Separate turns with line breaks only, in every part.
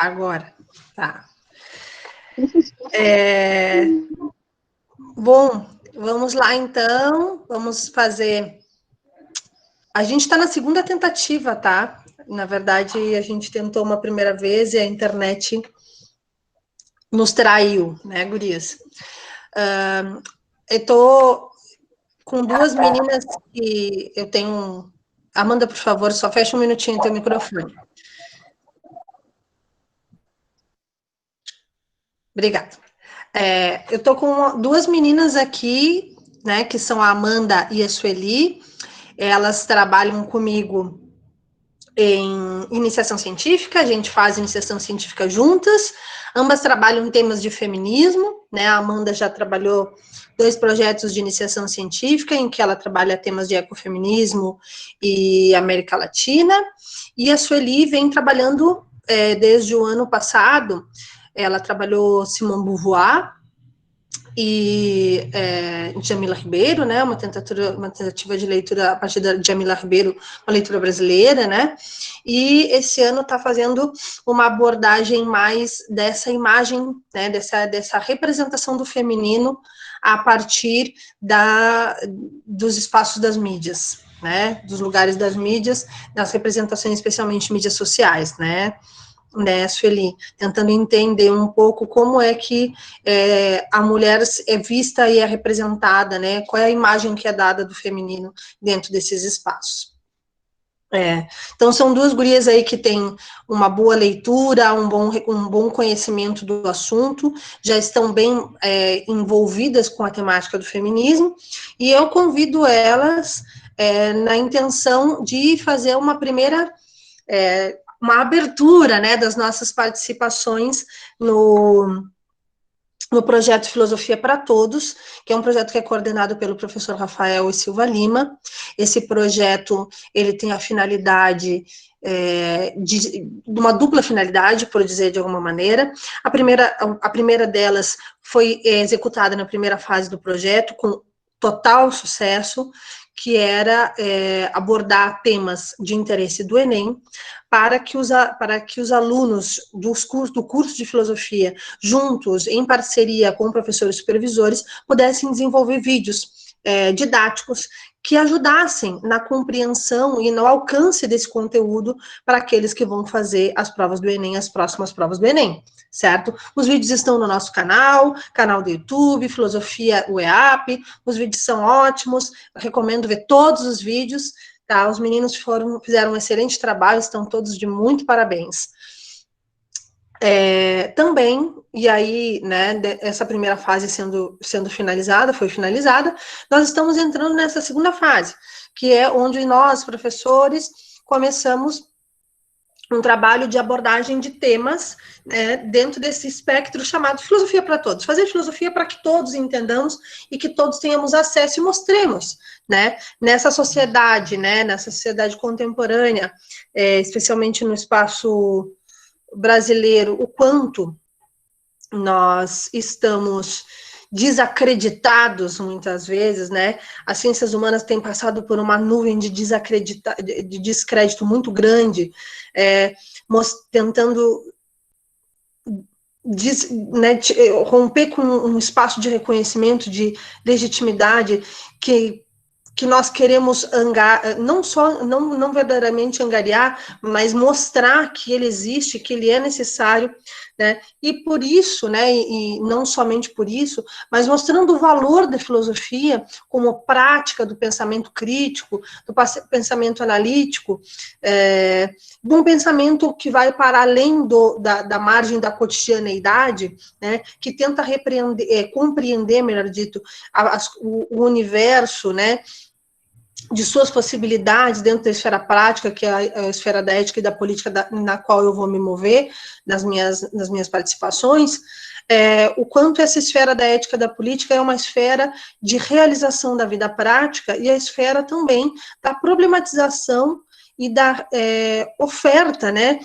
Agora, tá. Bom, vamos lá então, vamos fazer... A gente está na segunda tentativa, tá? Na verdade, a gente tentou uma primeira vez e a internet nos traiu, né, gurias? Eu tô com duas meninas que eu tenho... Amanda, por favor, só fecha um minutinho o teu microfone. Obrigada. Eu tô com duas meninas aqui, né, que são a Amanda e a Sueli. Elas trabalham comigo em iniciação científica, a gente faz iniciação científica juntas. Ambas trabalham em temas de feminismo, né? A Amanda já trabalhou 2 projetos de iniciação científica, em que ela trabalha temas de ecofeminismo e América Latina. E a Sueli vem trabalhando desde o ano passado. Ela trabalhou Simone Beauvoir e Djamila Ribeiro, né, uma tentativa de leitura a partir da Djamila Ribeiro, uma leitura brasileira, né, e esse ano está fazendo uma abordagem mais dessa imagem, né, dessa representação do feminino a partir dos espaços das mídias, né, dos lugares das mídias, das representações, especialmente mídias sociais, né, Sueli, tentando entender um pouco como é que a mulher é vista e é representada, né? Qual é a imagem que é dada do feminino dentro desses espaços. Então, são duas gurias aí que têm uma boa leitura, um bom conhecimento do assunto, já estão bem envolvidas com a temática do feminismo, e eu convido elas na intenção de fazer uma primeira... uma abertura, né, das nossas participações no projeto Filosofia para Todos, que é um projeto que é coordenado pelo professor Rafael e Silva Lima. Esse projeto, ele tem a finalidade de uma dupla finalidade, por dizer de alguma maneira. A primeira delas foi executada na primeira fase do projeto, com total sucesso, que era abordar temas de interesse do Enem, para que os alunos do curso de filosofia, juntos, em parceria com professores supervisores, pudessem desenvolver vídeos didáticos que ajudassem na compreensão e no alcance desse conteúdo para aqueles que vão fazer as provas do Enem, as próximas provas do Enem, certo? Os vídeos estão no nosso canal do YouTube, Filosofia UEAP, os vídeos são ótimos, eu recomendo ver todos os vídeos, tá? Os meninos fizeram um excelente trabalho, estão todos de muito parabéns. Também, e aí, né, essa primeira fase foi finalizada, nós estamos entrando nessa segunda fase, que é onde nós, professores, começamos um trabalho de abordagem de temas, né, dentro desse espectro chamado Filosofia para Todos. Fazer filosofia para que todos entendamos e que todos tenhamos acesso e mostremos, né, nessa sociedade contemporânea, especialmente no espaço brasileiro, o quanto nós estamos desacreditados muitas vezes, né? As ciências humanas têm passado por uma nuvem de descrédito muito grande, tentando romper com um espaço de reconhecimento, de legitimidade que nós queremos não verdadeiramente angariar, mas mostrar que ele existe, que ele é necessário, né? E por isso, né, e não somente por isso, mas mostrando o valor da filosofia como prática do pensamento crítico, do pensamento analítico, de um pensamento que vai para além da margem da cotidianeidade, né, que tenta compreender, melhor dito, o universo, né, de suas possibilidades dentro da esfera prática, que é a esfera da ética e da política na qual eu vou me mover nas minhas participações, o quanto essa esfera da ética e da política é uma esfera de realização da vida prática e a esfera também da problematização e da oferta, né,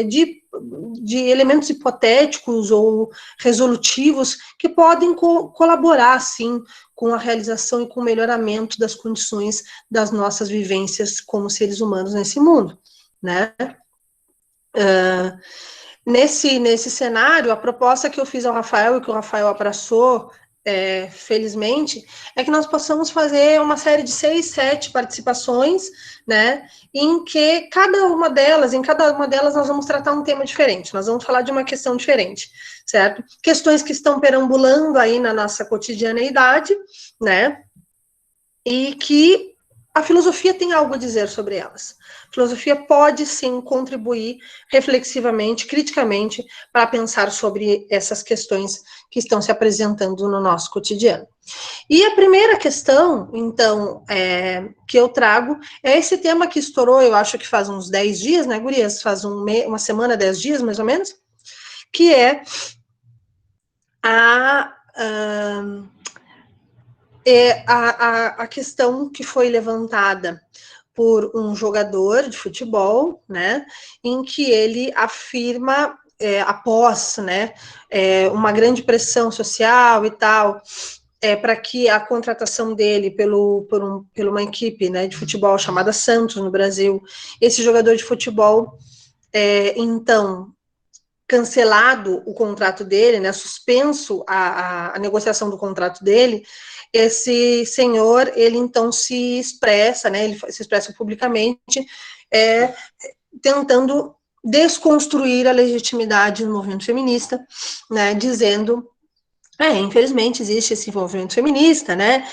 de elementos hipotéticos ou resolutivos que podem colaborar, sim, com a realização e com o melhoramento das condições das nossas vivências como seres humanos nesse mundo, né? Nesse cenário, a proposta que eu fiz ao Rafael e que o Rafael abraçou, felizmente, é que nós possamos fazer uma série de 6, 7 participações, né, em cada uma delas nós vamos tratar um tema diferente, nós vamos falar de uma questão diferente, certo? Questões que estão perambulando aí na nossa cotidianeidade, né, e que a filosofia tem algo a dizer sobre elas. A filosofia pode, sim, contribuir reflexivamente, criticamente, para pensar sobre essas questões que estão se apresentando no nosso cotidiano. E a primeira questão, então, que eu trago, é esse tema que estourou, eu acho que faz uns 10 dias, né, gurias? Faz uma semana, 10 dias, mais ou menos, que é a questão que foi levantada por um jogador de futebol, né, em que ele afirma, após, né, uma grande pressão social e tal, para que a contratação dele por uma equipe, né, de futebol chamada Santos no Brasil, esse jogador de futebol, então, cancelado o contrato dele, né, suspenso a negociação do contrato dele, esse senhor, ele então se expressa, né, ele se expressa publicamente, tentando desconstruir a legitimidade do movimento feminista, né, dizendo, infelizmente existe esse movimento feminista, né,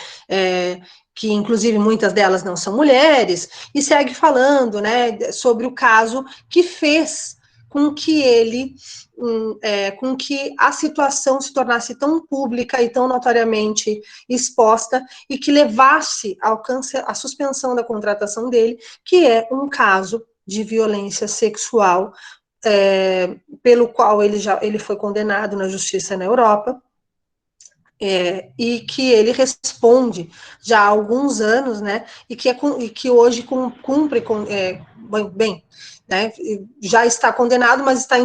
que inclusive muitas delas não são mulheres, e segue falando, né, sobre o caso que fez com que com que a situação se tornasse tão pública e tão notoriamente exposta e que levasse à suspensão da contratação dele, que é um caso de violência sexual, pelo qual ele foi condenado na justiça na Europa, e que ele responde já há alguns anos, né, e que hoje cumpre bem, né, já está condenado, mas está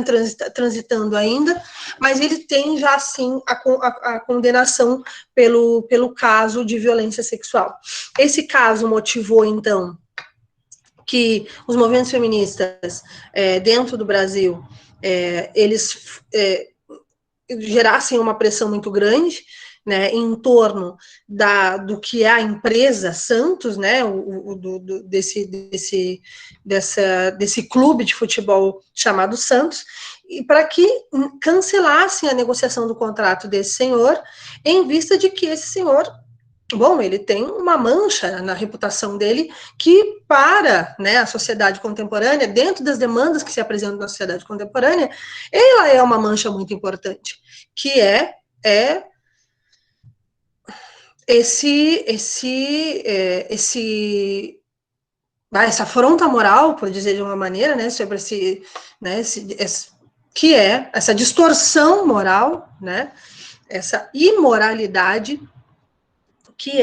transitando ainda, mas ele tem já, sim, a condenação pelo caso de violência sexual. Esse caso motivou, então, que os movimentos feministas dentro do Brasil, eles gerassem uma pressão muito grande, né, em torno do que é a empresa Santos, né, desse clube de futebol chamado Santos, e para que cancelassem a negociação do contrato desse senhor, em vista de que esse senhor, bom, ele tem uma mancha na reputação dele que, para, né, a sociedade contemporânea, dentro das demandas que se apresentam na sociedade contemporânea, ela é uma mancha muito importante, que essa afronta moral, por dizer de uma maneira, né, sobre que é essa distorção moral, né, essa imoralidade que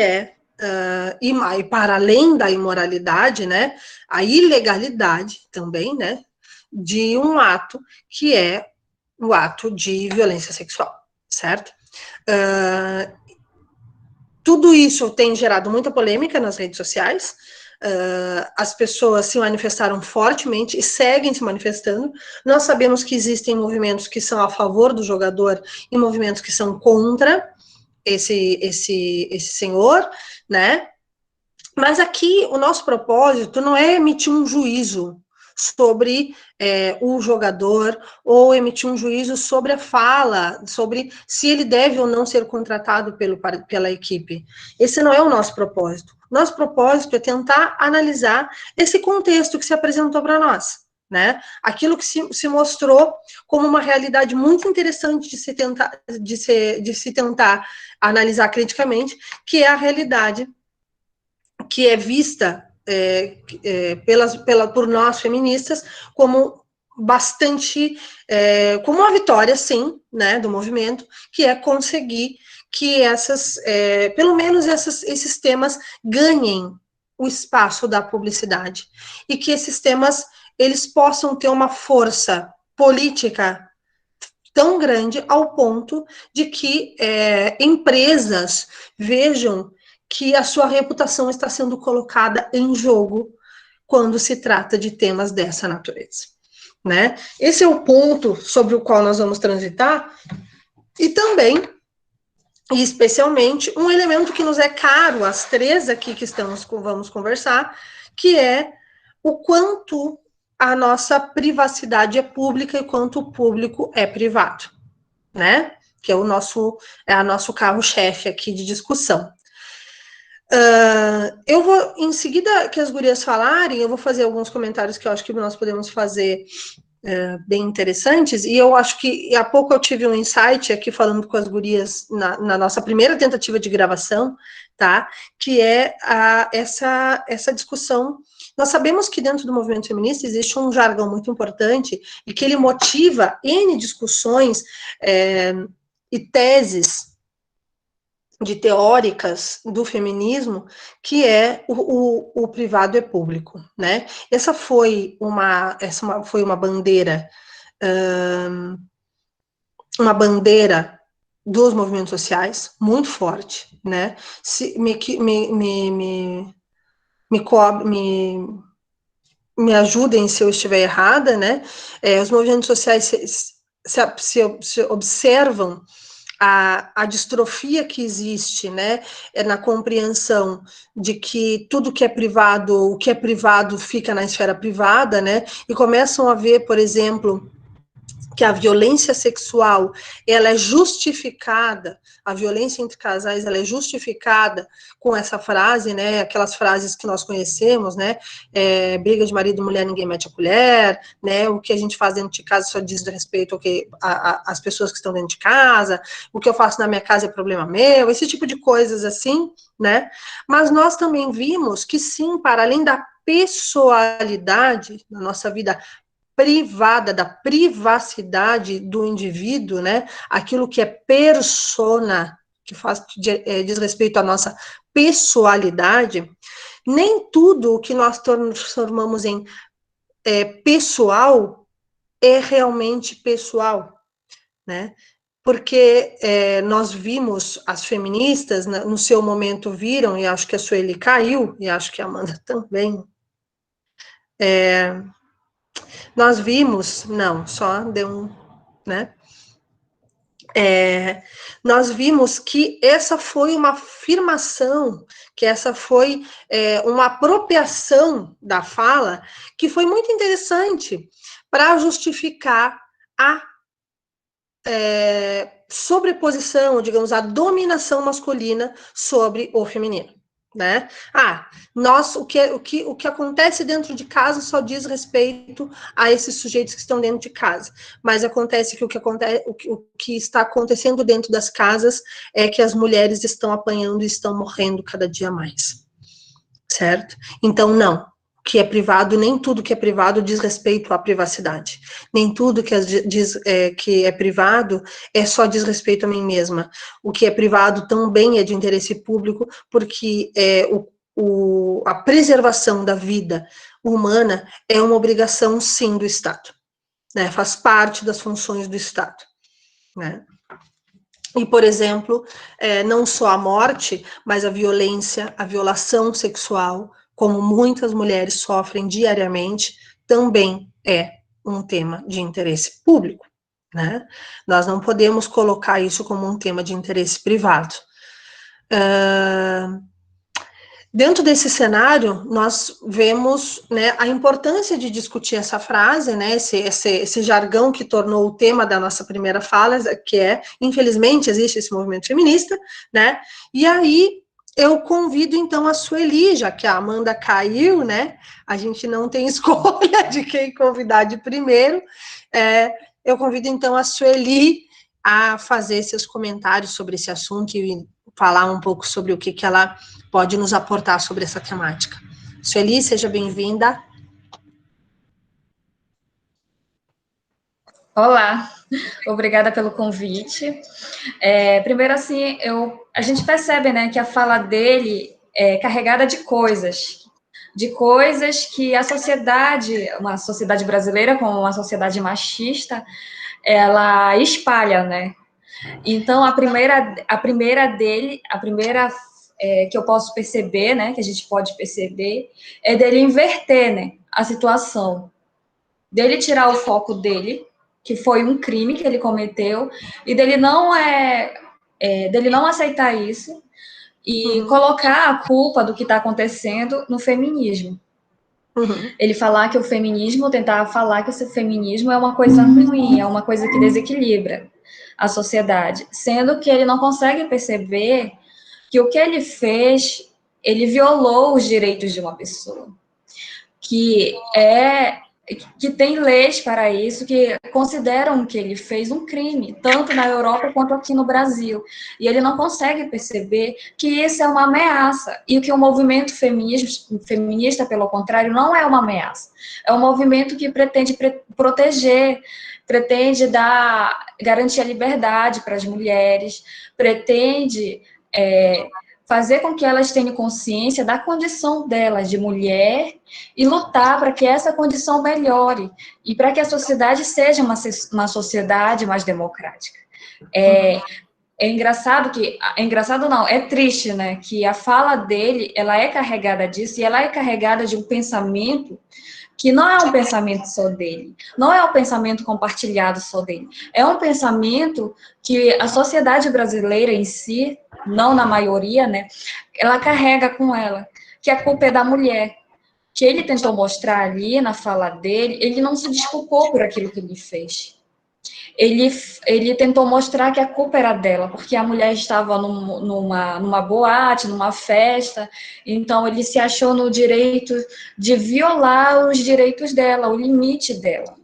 e para além da imoralidade, né, a ilegalidade também, né, de um ato que é o ato de violência sexual, certo? Tudo isso tem gerado muita polêmica nas redes sociais, as pessoas se manifestaram fortemente e seguem se manifestando. Nós sabemos que existem movimentos que são a favor do jogador e movimentos que são contra esse senhor, né? Mas aqui o nosso propósito não é emitir um juízo sobre o jogador ou emitir um juízo sobre a fala, sobre se ele deve ou não ser contratado pela equipe. Esse não é o nosso propósito. Nosso propósito é tentar analisar esse contexto que se apresentou para nós, né? Aquilo que se mostrou como uma realidade muito interessante de se tentar analisar criticamente, que é a realidade que é vista por nós feministas como bastante, como uma vitória, sim, né, do movimento, que é conseguir que pelo menos esses temas ganhem o espaço da publicidade e que esses temas eles possam ter uma força política tão grande ao ponto de que empresas vejam que a sua reputação está sendo colocada em jogo quando se trata de temas dessa natureza. né? Esse é o ponto sobre o qual nós vamos transitar, e também, e especialmente, um elemento que nos é caro, as três aqui que vamos conversar, que é o quanto a nossa privacidade é pública e quanto o público é privado, né? Que é o nosso carro-chefe aqui de discussão. Eu vou, em seguida que as gurias falarem, eu vou fazer alguns comentários que eu acho que nós podemos fazer bem interessantes, e eu acho que há pouco eu tive um insight aqui falando com as gurias na nossa primeira tentativa de gravação, tá? Que é essa discussão. Nós sabemos que dentro do movimento feminista existe um jargão muito importante e que ele motiva N discussões e teses de teóricas do feminismo, que é o privado é público, né? Essa foi uma bandeira, uma bandeira dos movimentos sociais muito forte, né? Me ajudem se eu estiver errada, né? Os movimentos sociais se observam a distrofia que existe, né, na compreensão de que tudo que é privado, o que é privado fica na esfera privada, né, e começam a ver, por exemplo, que a violência sexual, ela é justificada, a violência entre casais, ela é justificada com essa frase, né, aquelas frases que nós conhecemos, né, briga de marido e mulher, ninguém mete a colher, né, o que a gente faz dentro de casa só diz respeito ao que as pessoas que estão dentro de casa, o que eu faço na minha casa é problema meu, esse tipo de coisas assim, né, mas nós também vimos que sim, para além da pessoalidade na nossa vida privada, da privacidade do indivíduo, né? Aquilo que é persona, que diz respeito à nossa pessoalidade, nem tudo o que nós transformamos em pessoal é realmente pessoal, né? Porque nós vimos, as feministas, no seu momento viram, e acho que a Sueli caiu, e acho que a Amanda também, nós vimos, não, só deu um, né? Nós vimos que essa foi uma afirmação, que essa foi uma apropriação da fala, que foi muito interessante para justificar a sobreposição, digamos, a dominação masculina sobre o feminino. Né? O que acontece dentro de casa só diz respeito a esses sujeitos que estão dentro de casa, mas acontece que o que está acontecendo dentro das casas é que as mulheres estão apanhando e estão morrendo cada dia mais, certo? Então, não. Que é privado, nem tudo que é privado diz respeito à privacidade. Nem tudo que é privado só diz respeito a mim mesma. O que é privado também é de interesse público, porque a preservação da vida humana é uma obrigação, sim, do Estado. Né? Faz parte das funções do Estado. Né? E, por exemplo, não só a morte, mas a violência, a violação sexual, como muitas mulheres sofrem diariamente, também é um tema de interesse público, né? Nós não podemos colocar isso como um tema de interesse privado. Dentro desse cenário, nós vemos, né, a importância de discutir essa frase, né, esse jargão que tornou o tema da nossa primeira fala, que é, infelizmente, existe esse movimento feminista, né, e aí eu convido, então, a Sueli, já que a Amanda caiu, né, a gente não tem escolha de quem convidar de primeiro, eu convido, então, a Sueli a fazer seus comentários sobre esse assunto e falar um pouco sobre o que ela pode nos aportar sobre essa temática. Sueli, seja bem-vinda.
Olá, obrigada pelo convite. Primeiro, assim, a gente percebe, né, que a fala dele é carregada de coisas que a sociedade, uma sociedade brasileira como uma sociedade machista, ela espalha, né? Então, a primeira que eu posso perceber, né, que a gente pode perceber, é dele inverter, né, a situação. dele tirar o foco dele, que foi um crime que ele cometeu, e dele não aceitar isso e colocar a culpa do que está acontecendo no feminismo. Ele falar que o feminismo, tentar falar que o feminismo é uma coisa ruim, é uma coisa que desequilibra a sociedade, sendo que ele não consegue perceber que o que ele fez, ele violou os direitos de uma pessoa, que tem leis para isso, que consideram que ele fez um crime, tanto na Europa quanto aqui no Brasil. E ele não consegue perceber que isso é uma ameaça, e que o movimento feminista, pelo contrário, não é uma ameaça. É um movimento que pretende proteger, pretende garantir a liberdade para as mulheres, pretende fazer com que elas tenham consciência da condição delas de mulher e lutar para que essa condição melhore e para que a sociedade seja uma sociedade mais democrática. É engraçado não, é triste, né, que a fala dele, ela é carregada disso, e ela é carregada de um pensamento que não é um pensamento só dele, não é um pensamento compartilhado só dele, é um pensamento que a sociedade brasileira em si, não na maioria, né, ela carrega com ela, que a culpa é da mulher, que ele tentou mostrar ali na fala dele, ele não se desculpou por aquilo que ele fez. Ele tentou mostrar que a culpa era dela, porque a mulher estava numa boate, numa festa, então ele se achou no direito de violar os direitos dela, o limite dela.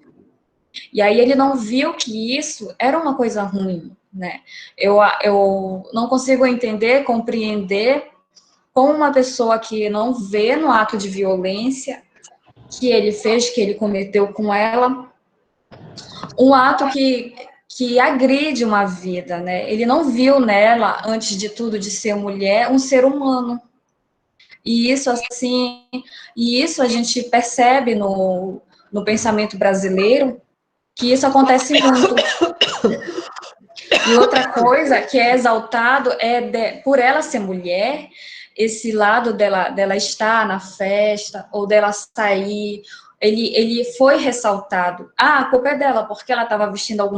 E aí ele não viu que isso era uma coisa ruim, né? Eu não consigo entender, compreender como uma pessoa que não vê no ato de violência que ele fez, que ele cometeu com ela, um ato que agride uma vida, né? Ele não viu nela, antes de tudo, de ser mulher, um ser humano. E isso, assim, e isso a gente percebe no pensamento brasileiro, que isso acontece muito. E outra coisa que é exaltado por ela ser mulher, esse lado dela estar na festa, ou dela sair, ele foi ressaltado. Ah, a culpa é dela, porque ela estava vestindo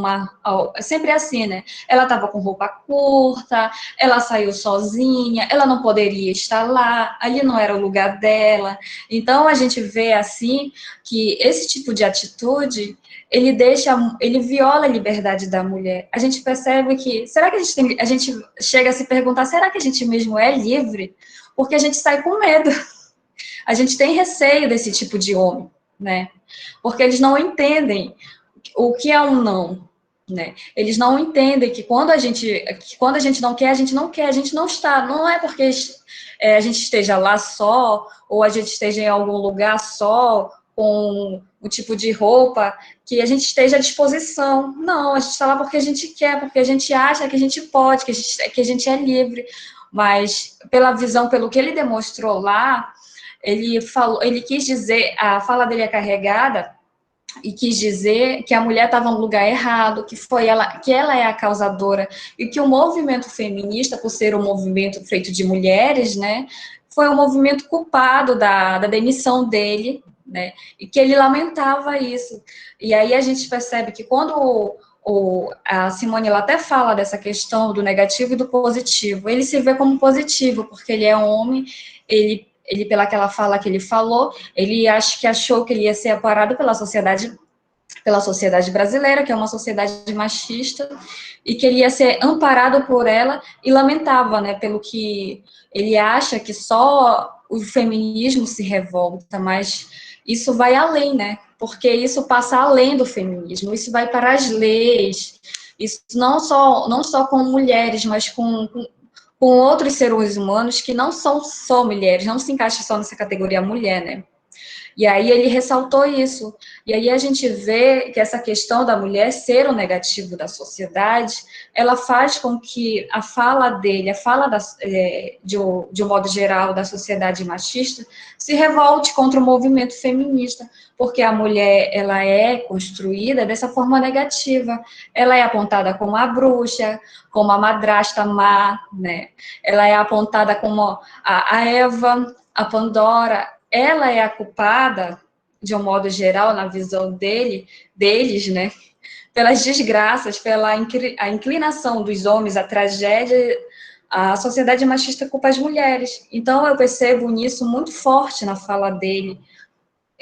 é sempre assim, né? Ela estava com roupa curta, ela saiu sozinha, ela não poderia estar lá, ali não era o lugar dela. Então, a gente vê, assim, que esse tipo de atitude ele viola a liberdade da mulher. A gente percebe que, será que a gente chega a se perguntar, será que a gente mesmo é livre? Porque a gente sai com medo. A gente tem receio desse tipo de homem, né? Porque eles não entendem o que é um não, né? Eles não entendem que quando a gente não quer, a gente não quer, a gente não está. Não é porque a gente esteja lá só, ou a gente esteja em algum lugar só, com o tipo de roupa, que a gente esteja à disposição. Não, a gente está lá porque a gente quer, porque a gente acha que a gente pode, que a gente é livre. Mas pela visão, pelo que ele demonstrou lá, ele quis dizer, a fala dele é carregada, e quis dizer que a mulher estava no lugar errado, que ela é a causadora, e que o movimento feminista, por ser um movimento feito de mulheres, né, foi um movimento culpado da demissão dele, né, e que ele lamentava isso. E aí a gente percebe que quando a Simone ela até fala dessa questão do negativo e do positivo, ele se vê como positivo, porque ele é homem, ele pela aquela fala que ele falou, ele achou que ele ia ser aparado pela sociedade brasileira, que é uma sociedade machista, e que ele ia ser amparado por ela, e lamentava, né, pelo que ele acha que só o feminismo se revolta, mas isso vai além, né, porque isso passa além do feminismo, isso vai para as leis, isso não só com mulheres, mas com outros seres humanos que não são só mulheres, não se encaixa só nessa categoria mulher, né? E aí ele ressaltou isso. E aí a gente vê que essa questão da mulher ser o negativo da sociedade, ela faz com que a fala dele, de um modo geral, da sociedade machista, se revolte contra o movimento feminista, porque a mulher, ela é construída dessa forma negativa. Ela é apontada como a bruxa, como a madrasta má, né? Ela é apontada como a Eva, a Pandora. Ela é a culpada de um modo geral, na visão deles, né? Pelas desgraças, pela a inclinação dos homens, a tragédia, a sociedade machista culpa as mulheres. Então, eu percebo nisso muito forte na fala dele,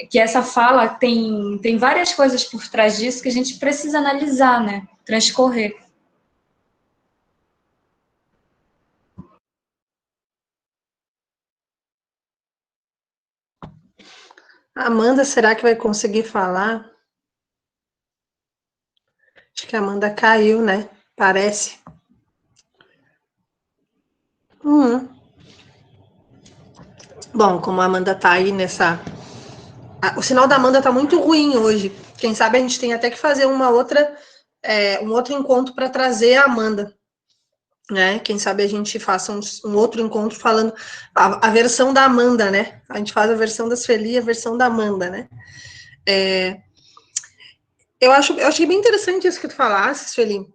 que essa fala tem várias coisas por trás disso que a gente precisa analisar, né? Transcorrer.
Amanda, será que vai conseguir falar? Acho que a Amanda caiu, né? Parece. Uhum. Bom, como a Amanda tá aí nessa... O sinal da Amanda tá muito ruim hoje. Quem sabe a gente tem até que fazer uma outra... um outro encontro para trazer a Amanda, né? Quem sabe a gente faça um outro encontro falando a versão da Amanda, né? A gente faz a versão da Sueli e a versão da Amanda, né? Eu achei bem interessante isso que tu falasse, Sueli,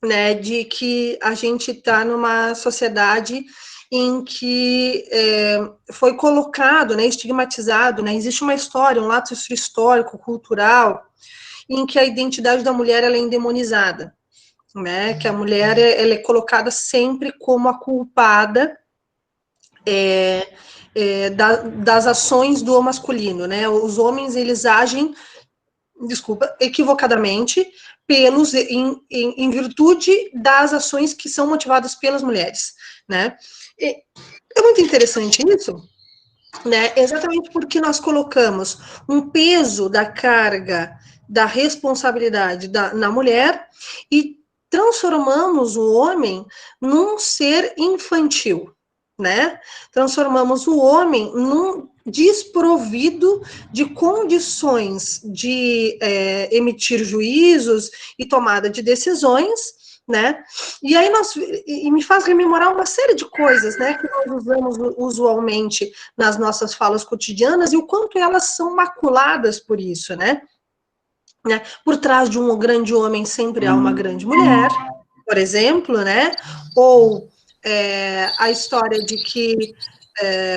né? De que a gente está numa sociedade em que foi colocado, né, estigmatizado, né? Existe uma história, um laço histórico, cultural, em que a identidade da mulher ela é endemonizada, né? Que a mulher ela é colocada sempre como a culpada das ações do masculino, né? Os homens eles agem, desculpa, equivocadamente em virtude das ações que são motivadas pelas mulheres, né? E é muito interessante isso, né? Exatamente porque nós colocamos um peso da carga da responsabilidade na mulher e transformamos o homem num ser infantil, né? Transformamos o homem num desprovido de condições de emitir juízos e tomada de decisões, né? E aí me faz rememorar uma série de coisas, né, que nós usamos usualmente nas nossas falas cotidianas e o quanto elas são maculadas por isso, né? Por trás de um grande homem sempre há uma grande mulher, por exemplo, né? Ou a história de que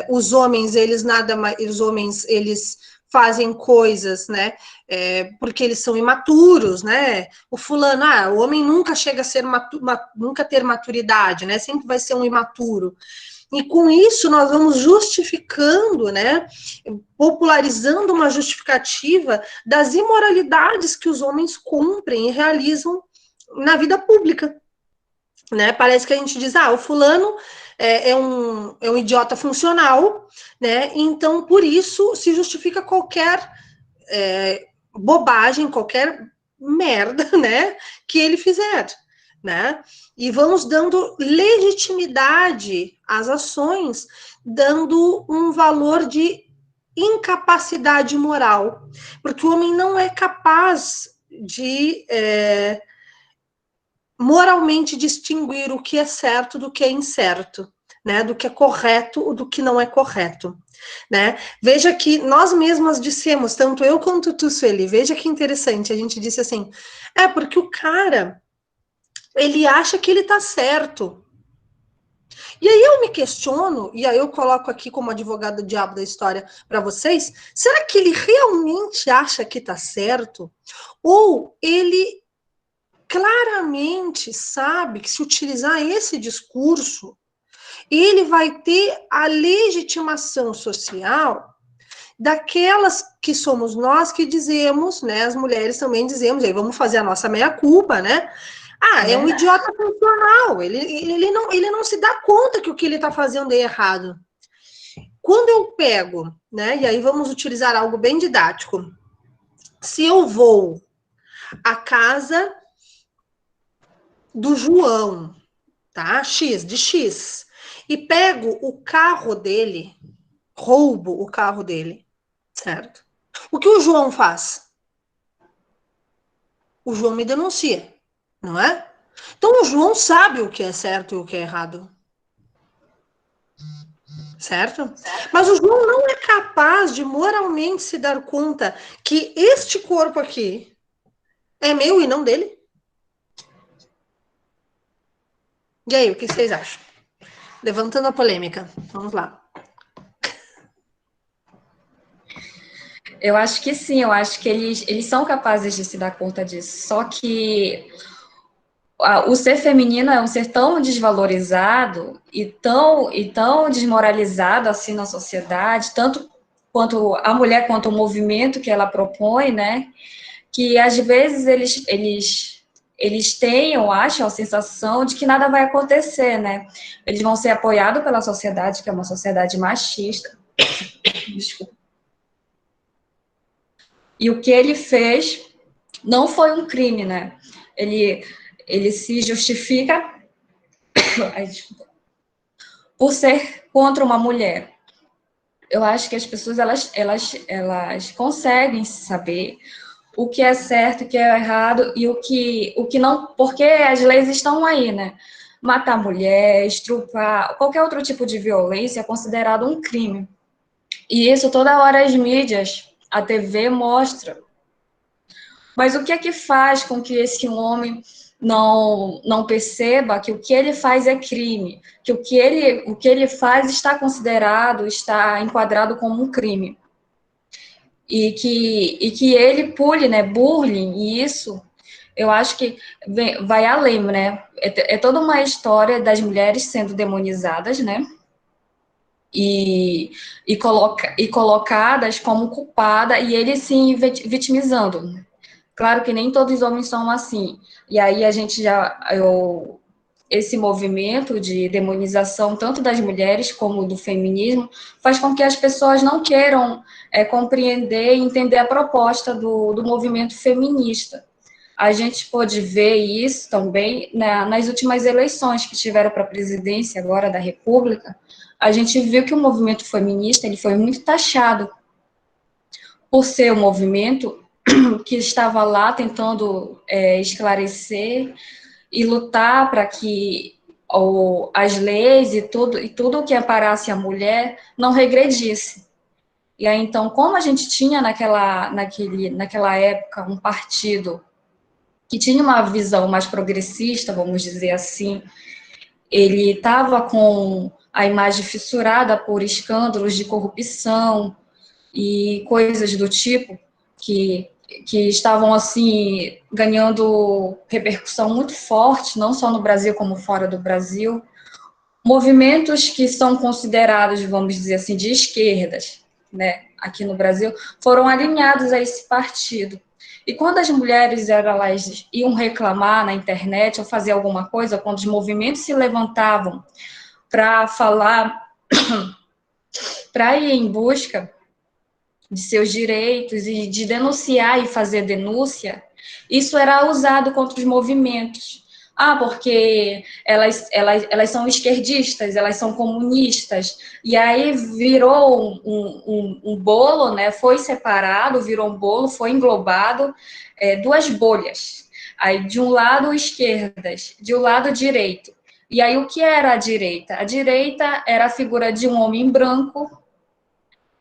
os homens, eles nada mais, os homens, eles fazem coisas, né? Porque eles são imaturos, né? O fulano, o homem nunca chega a ser nunca ter maturidade, né? Sempre vai ser um imaturo. E com isso nós vamos justificando, né, popularizando uma justificativa das imoralidades que os homens cumprem e realizam na vida pública, né? Parece que a gente diz, o fulano é um idiota funcional, né? Então, por isso, se justifica qualquer bobagem, qualquer merda, né, que ele fizer, né? E vamos dando legitimidade às ações, dando um valor de incapacidade moral, porque o homem não é capaz de moralmente distinguir o que é certo do que é incerto, né? Do que é correto ou do que não é correto, né? Veja que nós mesmas dissemos, tanto eu quanto tu, Sueli, veja que interessante, a gente disse assim, porque o cara, ele acha que ele tá certo. E aí eu me questiono, e aí eu coloco aqui como advogado do diabo da história para vocês, será que ele realmente acha que tá certo? Ou ele claramente sabe que se utilizar esse discurso, ele vai ter a legitimação social daquelas que somos nós que dizemos, né, as mulheres também dizemos, aí vamos fazer a nossa meia-culpa, né? É um idiota funcional, ele não se dá conta que o que ele está fazendo é errado. Quando eu pego, né, e aí vamos utilizar algo bem didático, se eu vou à casa do João, tá? X, de X. E pego o carro dele, roubo o carro dele, certo? O que o João faz? O João me denuncia, não é? Então o João sabe o que é certo e o que é errado, certo? Mas o João não é capaz de moralmente se dar conta que este corpo aqui é meu e não dele. E aí, o que vocês acham? Levantando a polêmica. Vamos lá.
Eu acho que sim, eu acho que eles são capazes de se dar conta disso. Só que o ser feminino é um ser tão desvalorizado e tão desmoralizado assim na sociedade, tanto quanto a mulher quanto o movimento que ela propõe, né? Que às vezes eles têm, eu acho, a sensação de que nada vai acontecer, né? Eles vão ser apoiados pela sociedade, que é uma sociedade machista. Desculpa. E o que ele fez não foi um crime, né? Ele, ele se justifica ai, desculpa, por ser contra uma mulher. Eu acho que as pessoas elas conseguem saber o que é certo, o que é errado e o que não, porque as leis estão aí, né? Matar mulher, estuprar, qualquer outro tipo de violência é considerado um crime. E isso toda hora as mídias, a TV mostra. Mas o que é que faz com que esse homem não perceba que o que ele faz é crime, que o que ele faz está considerado, está enquadrado como um crime? E que ele pule, né, burle, e isso eu acho que vai além, né? É toda uma história das mulheres sendo demonizadas, né? E colocadas como culpada e ele se vitimizando. Claro que nem todos os homens são assim. E aí a gente esse movimento de demonização, tanto das mulheres como do feminismo, faz com que as pessoas não queiram compreender e entender a proposta do movimento feminista. A gente pôde ver isso também nas últimas eleições que tiveram para a presidência agora da República. A gente viu que o movimento feminista ele foi muito taxado por ser um movimento que estava lá tentando esclarecer e lutar para que as leis e tudo que amparasse a mulher não regredisse. E aí, então, como a gente tinha naquela época um partido que tinha uma visão mais progressista, vamos dizer assim, ele estava com a imagem fissurada por escândalos de corrupção e coisas do tipo que que estavam assim ganhando repercussão muito forte, não só no Brasil como fora do Brasil. Movimentos que são considerados, vamos dizer assim, de esquerdas, né, aqui no Brasil, foram alinhados a esse partido. E quando as mulheres elas iam reclamar na internet ou fazer alguma coisa, quando os movimentos se levantavam para falar, para ir em busca de seus direitos e de denunciar e fazer denúncia, isso era usado contra os movimentos. Ah, porque elas são esquerdistas, elas são comunistas. E aí virou um bolo, né? Foi separado, virou um bolo, foi englobado, duas bolhas. Aí, de um lado, esquerdas, de um lado, direito. E aí, o que era a direita? A direita era a figura de um homem branco,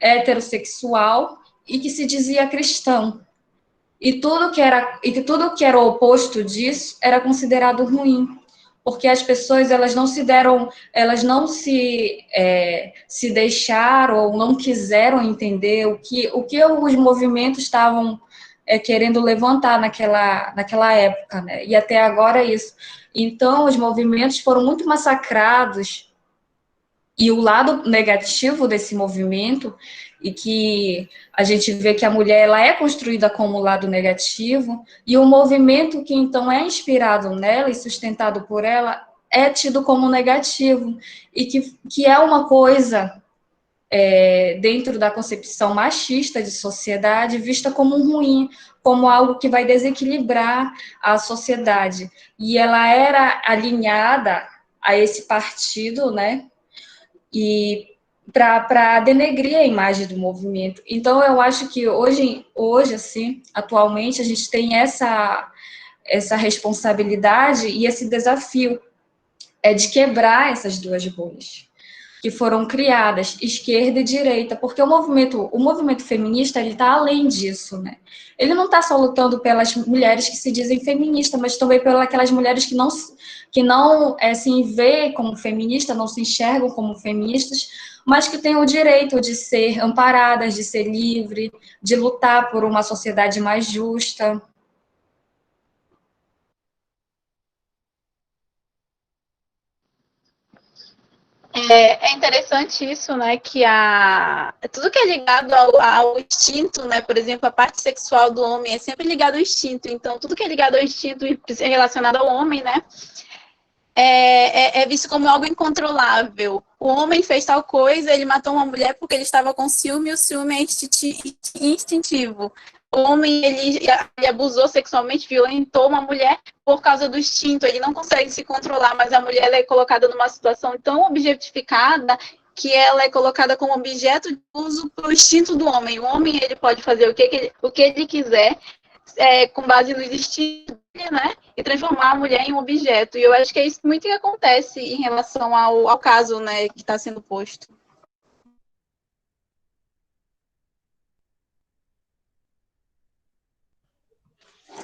heterossexual e que se dizia cristão. E tudo que era o oposto disso era considerado ruim, porque as pessoas elas não se deixaram ou não quiseram entender o que os movimentos estavam querendo levantar naquela época, né? E até agora é isso. Então, os movimentos foram muito massacrados e o lado negativo desse movimento, e que a gente vê que a mulher ela é construída como lado negativo, e o movimento que então é inspirado nela e sustentado por ela é tido como negativo, e que é uma coisa, dentro da concepção machista de sociedade, vista como ruim, como algo que vai desequilibrar a sociedade. E ela era alinhada a esse partido, né? E para denegrir a imagem do movimento. Então, eu acho que hoje assim, atualmente, a gente tem essa responsabilidade e esse desafio de quebrar essas duas bolhas que foram criadas, esquerda e direita, porque o movimento feminista ele está além disso, né? Ele não está só lutando pelas mulheres que se dizem feministas, mas também pelas aquelas mulheres que não se veem como feministas, não se enxergam como feministas, mas que têm o direito de ser amparadas, de ser livre, de lutar por uma sociedade mais justa.
É interessante isso, né, que tudo que é ligado ao instinto, né, por exemplo, a parte sexual do homem é sempre ligado ao instinto, então tudo que é ligado ao instinto e relacionado ao homem, né, é visto como algo incontrolável. O homem fez tal coisa, ele matou uma mulher porque ele estava com ciúme, e o ciúme é instintivo. O homem, ele abusou sexualmente, violentou uma mulher por causa do instinto, ele não consegue se controlar, mas a mulher ela é colocada numa situação tão objetificada que ela é colocada como objeto de uso para o instinto do homem. O homem, ele pode fazer o que ele quiser, com base no instinto dele, né? E transformar a mulher em um objeto. E eu acho que é isso muito que acontece em relação ao caso, né, que está sendo posto.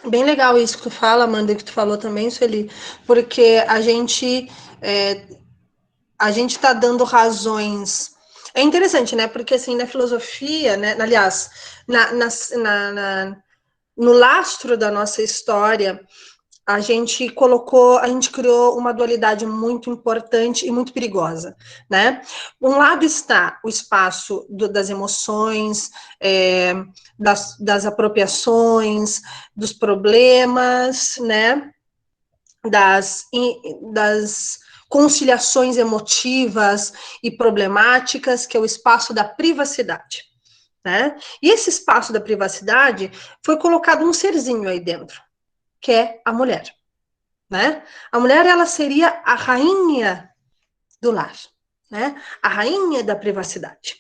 Bem legal isso que tu fala, Amanda, que tu falou também, Sueli, porque a gente está dando razões. É interessante, né? Porque assim, na filosofia, né? Aliás, no lastro da nossa história, a gente criou uma dualidade muito importante e muito perigosa, né? Um lado está o espaço das emoções, das apropriações, dos problemas, né? Das conciliações emotivas e problemáticas, que é o espaço da privacidade, né? E esse espaço da privacidade foi colocado um serzinho aí dentro, que é a mulher, né? A mulher, ela seria a rainha do lar, né? A rainha da privacidade,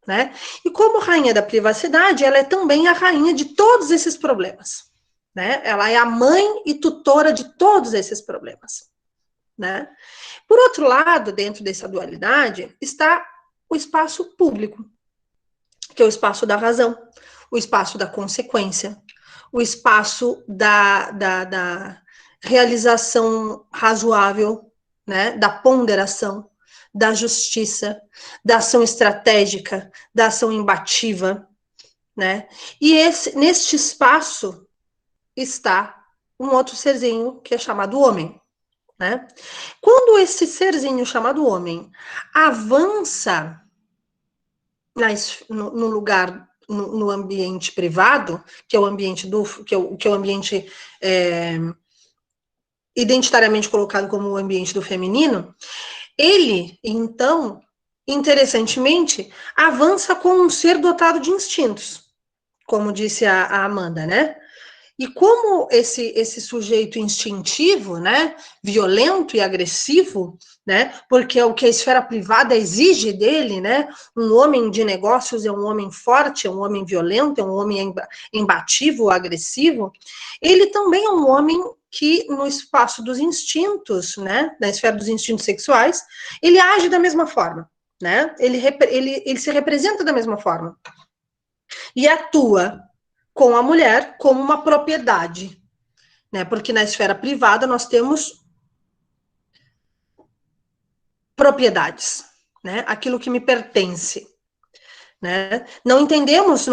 né? E como rainha da privacidade, ela é também a rainha de todos esses problemas, né? Ela é a mãe e tutora de todos esses problemas, né? Por outro lado, dentro dessa dualidade, está o espaço público, que é o espaço da razão, o espaço da consequência, o espaço da realização razoável, né, da ponderação, da justiça, da ação estratégica, da ação imbativa, né? E neste espaço está um outro serzinho que é chamado homem, né? Quando esse serzinho chamado homem avança no lugar, no ambiente privado, que é o ambiente que é o ambiente identitariamente colocado como o ambiente do feminino, ele, então, interessantemente, avança como um ser dotado de instintos, como disse a Amanda, né? E como esse sujeito instintivo, né, violento e agressivo, né, porque é o que a esfera privada exige dele, né, um homem de negócios é um homem forte, é um homem violento, é um homem embativo, agressivo, ele também é um homem que no espaço dos instintos, né, na esfera dos instintos sexuais, ele age da mesma forma, né, ele se representa da mesma forma e atua com a mulher como uma propriedade, né? Porque na esfera privada nós temos propriedades, né? Aquilo que me pertence, né? Não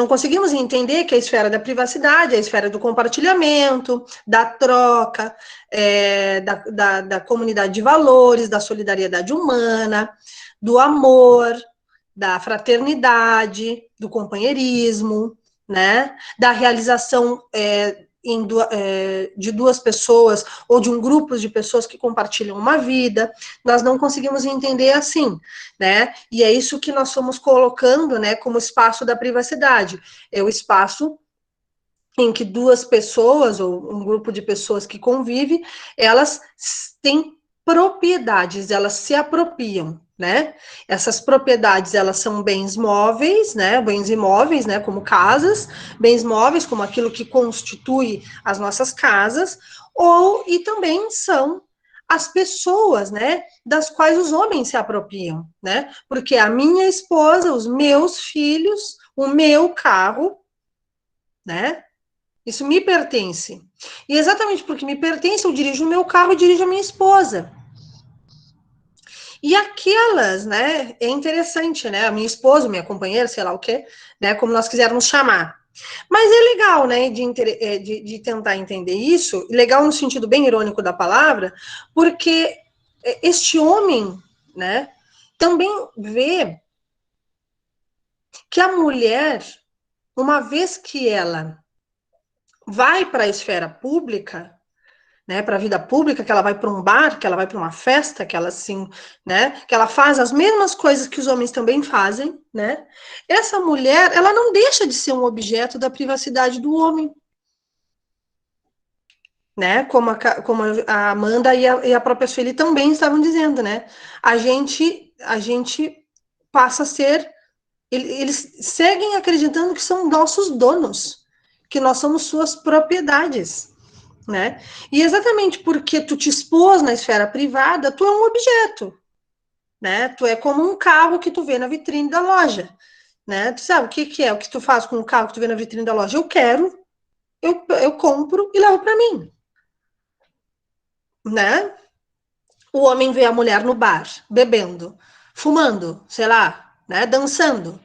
conseguimos entender que a esfera da privacidade é a esfera do compartilhamento, da troca, da comunidade de valores, da solidariedade humana, do amor, da fraternidade, do companheirismo, né? Da realização de duas pessoas ou de um grupo de pessoas que compartilham uma vida. Nós não conseguimos entender assim, né? E é isso que nós fomos colocando, né, como espaço da privacidade. É o espaço em que duas pessoas ou um grupo de pessoas que convivem, elas têm propriedades, elas se apropriam, né? Essas propriedades, elas são bens móveis, né? Bens imóveis, né? Como casas, bens móveis, como aquilo que constitui as nossas casas, e também são as pessoas, né? Das quais os homens se apropriam, né? Porque a minha esposa, os meus filhos, o meu carro, né? Isso me pertence. E exatamente porque me pertence, eu dirijo o meu carro e dirijo a minha esposa. E aquelas, né, é interessante, né, a minha esposa, minha companheira, sei lá o quê, né, como nós quisermos chamar. Mas é legal, né, de tentar entender isso, legal no sentido bem irônico da palavra, porque este homem, né, também vê que a mulher, uma vez que ela vai para a esfera pública, né, para a vida pública, que ela vai para um bar, que ela vai para uma festa, que ela assim, né, que ela faz as mesmas coisas que os homens também fazem, né? Essa mulher, ela não deixa de ser um objeto da privacidade do homem, né? Como a Amanda e a própria Sueli também estavam dizendo, né? A gente passa a ser, eles seguem acreditando que são nossos donos, que nós somos suas propriedades, né? E exatamente porque tu te expôs na esfera privada, tu é um objeto, né? Tu é como um carro que tu vê na vitrine da loja, né? Tu sabe o que é o que tu faz com o carro que tu vê na vitrine da loja? Eu quero, eu compro e levo para mim, né? O homem vê a mulher no bar, bebendo, fumando, sei lá, né? Dançando,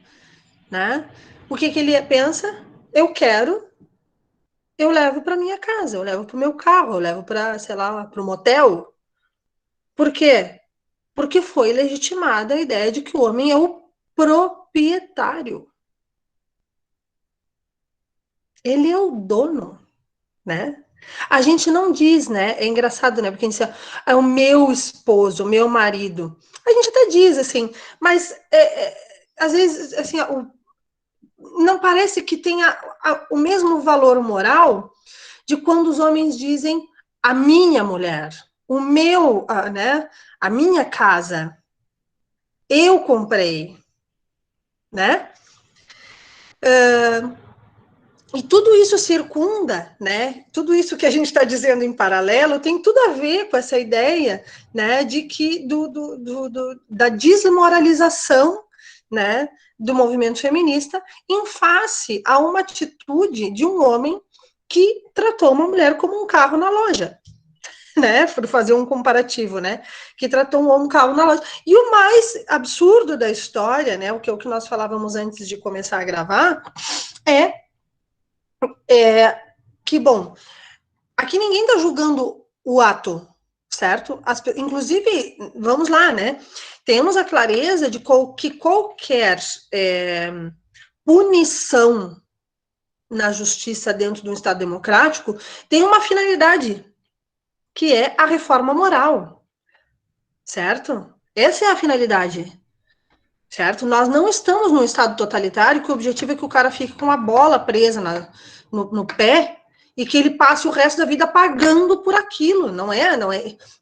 né? O que ele pensa? Eu quero, eu levo para minha casa, eu levo para o meu carro, eu levo para, sei lá, para o motel. Por quê? Porque foi legitimada a ideia de que o homem é o proprietário. Ele é o dono, né? A gente não diz, né? É engraçado, né? Porque a gente diz, é o meu esposo, o meu marido. A gente até diz assim, mas às vezes, assim, não parece que tenha o mesmo valor moral de quando os homens dizem a minha mulher, o meu, né? A minha casa, eu comprei, né? E tudo isso circunda, né? Tudo isso que a gente está dizendo em paralelo tem tudo a ver com essa ideia, né? De que da desmoralização, né? Do movimento feminista em face a uma atitude de um homem que tratou uma mulher como um carro na loja, né? Por fazer um comparativo, né? Que tratou um carro na loja. E o mais absurdo da história, né? O que nós falávamos antes de começar a gravar é que, bom, aqui ninguém está julgando o ato, certo? Inclusive, vamos lá, né? Temos a clareza de que qualquer punição na justiça dentro de um Estado democrático tem uma finalidade, que é a reforma moral, certo? Essa é a finalidade, certo? Nós não estamos num Estado totalitário que o objetivo é que o cara fique com uma bola presa no pé e que ele passe o resto da vida pagando por aquilo, não é,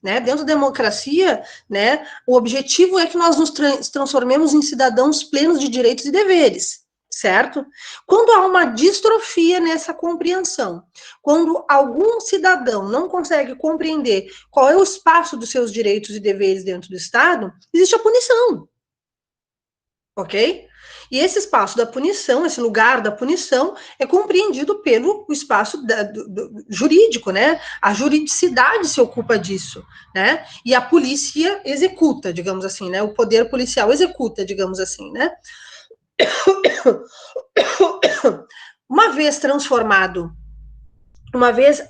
né? Dentro da democracia, né, o objetivo é que nós nos transformemos em cidadãos plenos de direitos e deveres, certo? Quando há uma distrofia nessa compreensão, quando algum cidadão não consegue compreender qual é o espaço dos seus direitos e deveres dentro do Estado, existe a punição, ok? E esse espaço da punição, esse lugar da punição, é compreendido pelo espaço jurídico, né? A juridicidade se ocupa disso, né? E a polícia executa, digamos assim, né? O poder policial executa, digamos assim, né? Uma vez transformado, uma vez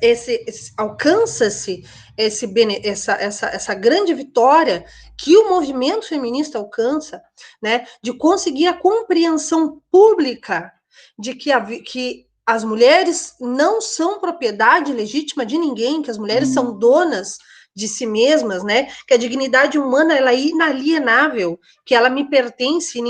alcança-se essa grande vitória que o movimento feminista alcança, né, de conseguir a compreensão pública de que as mulheres não são propriedade legítima de ninguém, que as mulheres são donas de si mesmas, né? Que a dignidade humana ela é inalienável, que ela me pertence,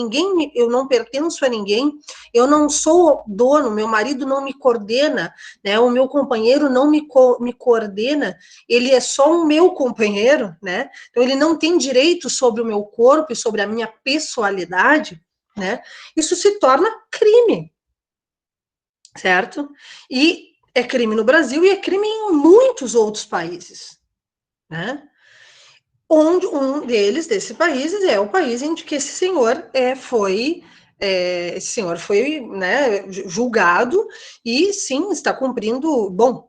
eu não pertenço a ninguém, eu não sou dono, meu marido não me coordena, né? O meu companheiro não me coordena, ele é só o meu companheiro, né? Então ele não tem direito sobre o meu corpo e sobre a minha pessoalidade, né? Isso se torna crime, certo? E é crime no Brasil e é crime em muitos outros países, né? Onde desses países, é o país em que esse senhor foi, né, julgado e sim está cumprindo. Bom,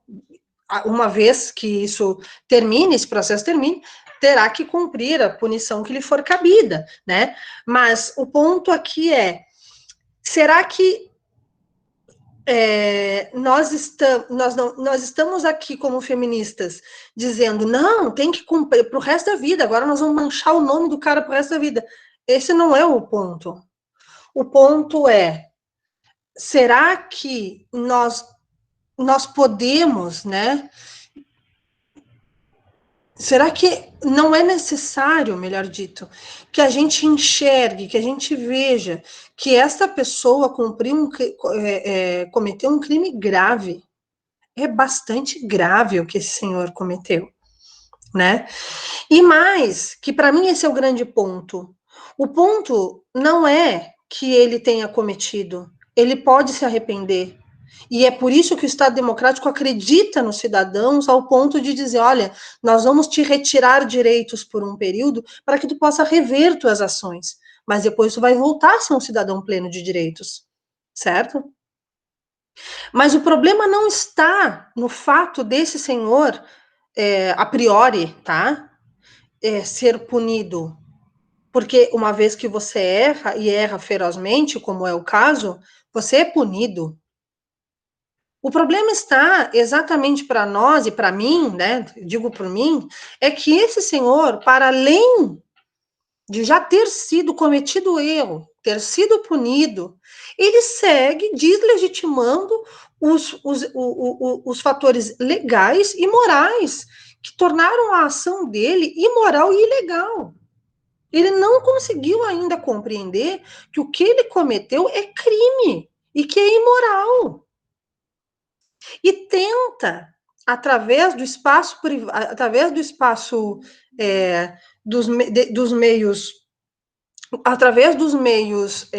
uma vez que isso termine, esse processo termine, terá que cumprir a punição que lhe for cabida, né? Mas o ponto aqui é, será que nós estamos aqui como feministas dizendo, não, tem que cumprir para o resto da vida, agora nós vamos manchar o nome do cara para o resto da vida. Esse não é o ponto. O ponto é, será que nós podemos, né? Será que não é necessário, melhor dito, que a gente enxergue, que a gente veja que esta pessoa cometeu um crime grave? É bastante grave o que esse senhor cometeu, né? E mais, que para mim esse é o grande ponto. O ponto não é que ele tenha cometido, ele pode se arrepender. E é por isso que o Estado Democrático acredita nos cidadãos ao ponto de dizer, olha, nós vamos te retirar direitos por um período para que tu possa rever tuas ações, mas depois tu vai voltar a ser um cidadão pleno de direitos, certo? Mas o problema não está no fato desse senhor, a priori, tá, ser punido, porque uma vez que você erra, e erra ferozmente, como é o caso, você é punido. O problema está exatamente para nós e para mim, né, digo por mim, é que esse senhor, para além de já ter sido cometido erro, ter sido punido, ele segue deslegitimando os fatores legais e morais que tornaram a ação dele imoral e ilegal. Ele não conseguiu ainda compreender que o que ele cometeu é crime e que é imoral. E tenta, através do espaço privado, através do espaço dos meios, através dos meios,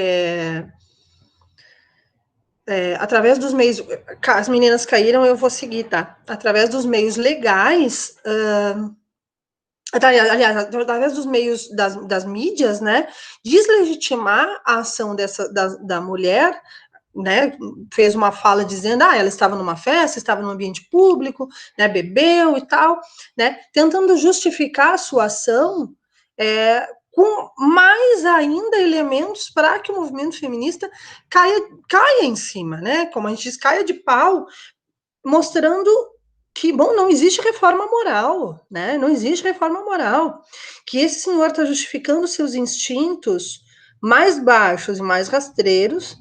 através dos meios, as meninas caíram, eu vou seguir, tá? Através dos meios legais, aliás, através dos meios das mídias, né, deslegitimar a ação da mulher, né, fez uma fala dizendo, ela estava numa festa, estava num ambiente público, né, bebeu e tal, né, tentando justificar a sua ação, com mais ainda elementos para que o movimento feminista caia em cima, né, como a gente diz, caia de pau, mostrando que, bom, não existe reforma moral, né, não existe reforma moral, que esse senhor está justificando seus instintos mais baixos e mais rastreiros,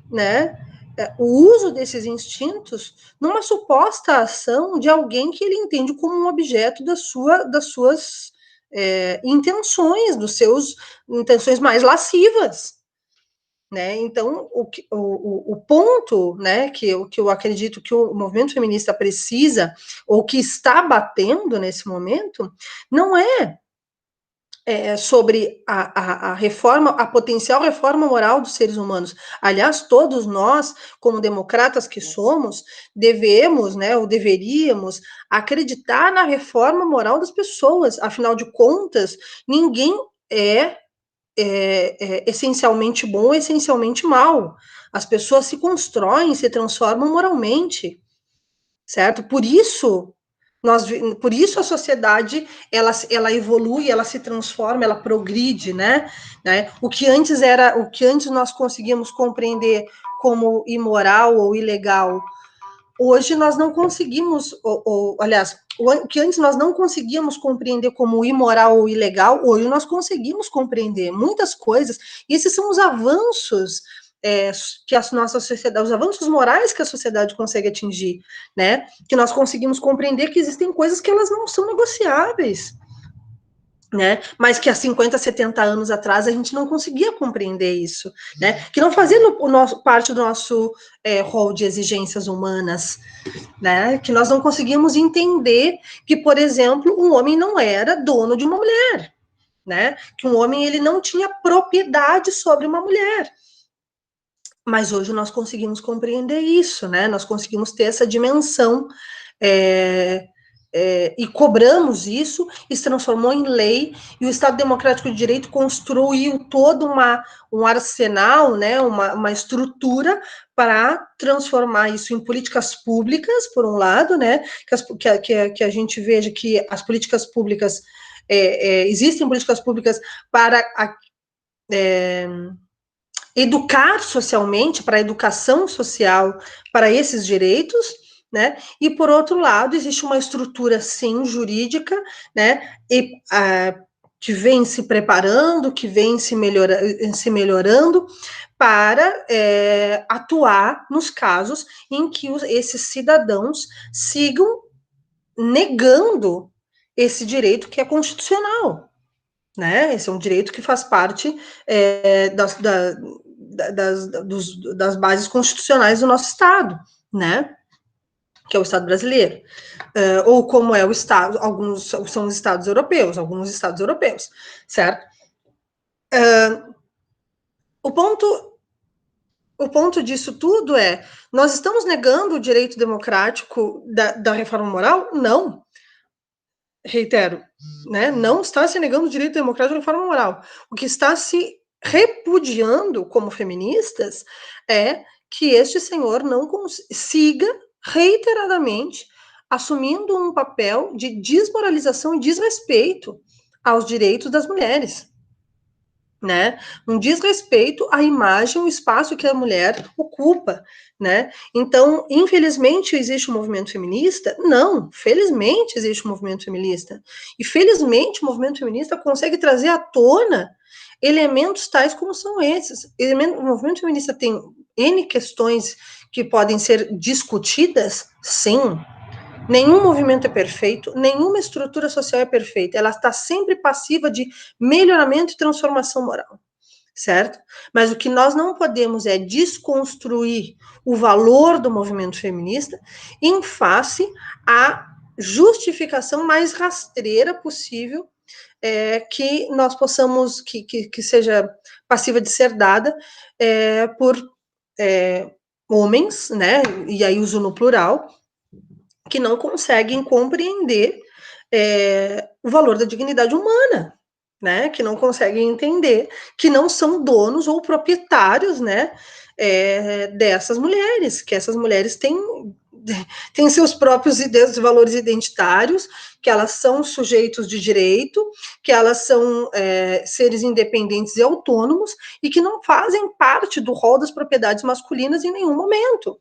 né, o uso desses instintos numa suposta ação de alguém que ele entende como um objeto das suas intenções, intenções mais lascivas, né? Então, o ponto, né, que eu acredito que o movimento feminista precisa, ou que está batendo nesse momento, não é sobre a reforma, a potencial reforma moral dos seres humanos. Aliás, todos nós, como democratas que somos, devemos, né, ou deveríamos, acreditar na reforma moral das pessoas. Afinal de contas, ninguém é essencialmente bom ou essencialmente mal. As pessoas se constroem, se transformam moralmente, certo? Por isso a sociedade ela evolui, ela se transforma, ela progride, né? O que antes nós conseguíamos compreender como imoral ou ilegal, hoje nós não conseguimos, aliás, o que antes nós não conseguíamos compreender como imoral ou ilegal, hoje nós conseguimos compreender muitas coisas, e esses são os avanços que a nossa sociedade, os avanços morais que a sociedade consegue atingir, né? Que nós conseguimos compreender que existem coisas que elas não são negociáveis, né? Mas que há 50, 70 anos atrás a gente não conseguia compreender isso, né? Que não fazia parte do nosso rol de exigências humanas, né? Que nós não conseguíamos entender que, por exemplo, um homem não era dono de uma mulher, né? Que um homem ele não tinha propriedade sobre uma mulher. Mas hoje nós conseguimos compreender isso, né? Nós conseguimos ter essa dimensão e cobramos isso, e se transformou em lei, e o Estado Democrático de Direito construiu todo um arsenal, né, uma estrutura para transformar isso em políticas públicas, por um lado, né, que a gente veja que as políticas públicas existem políticas públicas para educar socialmente, para a educação social, para esses direitos, né? E, por outro lado, existe uma estrutura, sim, jurídica, né? Que vem se preparando, que vem se melhorando para atuar nos casos em que esses cidadãos sigam negando esse direito que é constitucional, né? Esse é um direito que faz parte das bases constitucionais do nosso Estado, né? Que é o Estado brasileiro, ou como é o Estado, alguns são os Estados europeus, alguns Estados europeus, certo? O ponto disso tudo nós estamos negando o direito democrático da reforma moral? Não. Reitero, né? Não está se negando o direito democrático da reforma moral. O que está se repudiando como feministas é que este senhor não consiga reiteradamente assumindo um papel de desmoralização e desrespeito aos direitos das mulheres, né? Um desrespeito à imagem, o espaço que a mulher ocupa, né? Então, infelizmente, existe um movimento feminista? Não, felizmente existe um movimento feminista. E felizmente o movimento feminista consegue trazer à tona elementos tais como são esses. O movimento feminista tem N questões que podem ser discutidas, sim. Nenhum movimento é perfeito, nenhuma estrutura social é perfeita. Ela está sempre passiva de melhoramento e transformação moral, certo? Mas o que nós não podemos é desconstruir o valor do movimento feminista em face à justificação mais rastreira possível que nós possamos, que seja passiva de ser dada por homens, né? E aí uso no plural, que não conseguem compreender o valor da dignidade humana, né? Que não conseguem entender que não são donos ou proprietários, né? Dessas mulheres, que essas mulheres têm seus próprios valores identitários, que elas são sujeitos de direito, que elas são seres independentes e autônomos e que não fazem parte do rol das propriedades masculinas em nenhum momento,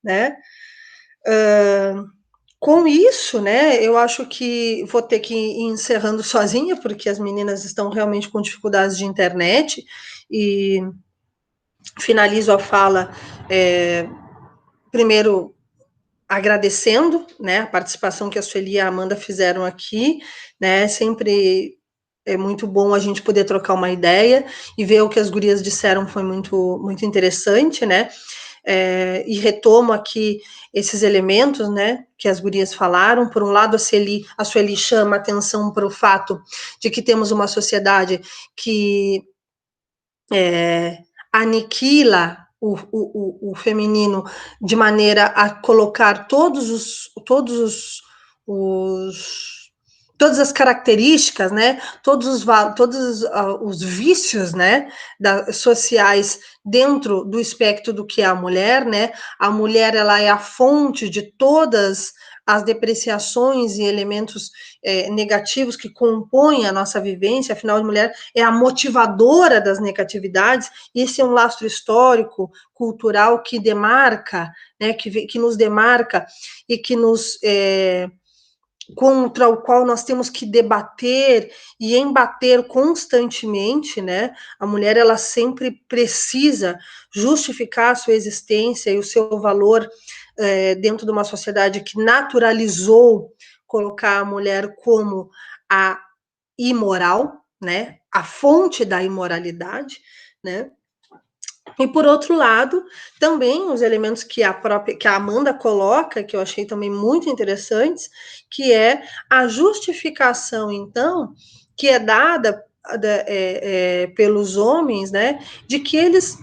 né? Com isso, né, eu acho que vou ter que ir encerrando sozinha, porque as meninas estão realmente com dificuldades de internet, e finalizo a fala primeiro agradecendo, né, a participação que a Sueli e a Amanda fizeram aqui, né, sempre é muito bom a gente poder trocar uma ideia e ver o que as gurias disseram foi muito, muito interessante, né, e retomo aqui esses elementos, né, que as gurias falaram. Por um lado, a Sueli chama atenção para o fato de que temos uma sociedade que aniquila o feminino de maneira a colocar todas as características, né, todos os vícios, né, sociais dentro do espectro do que é a mulher, né. A mulher, ela é a fonte de todas as depreciações e elementos negativos que compõem a nossa vivência. Afinal, a mulher é a motivadora das negatividades, e esse é um lastro histórico, cultural, que demarca, né, que nos demarca e que nos contra o qual nós temos que debater e embater constantemente, né? A mulher, ela sempre precisa justificar a sua existência e o seu valor dentro de uma sociedade que naturalizou colocar a mulher como a imoral, né? A fonte da imoralidade, né? E, por outro lado, também os elementos que a Amanda coloca, que eu achei também muito interessantes, que é a justificação, então, que é dada pelos homens, né, de que eles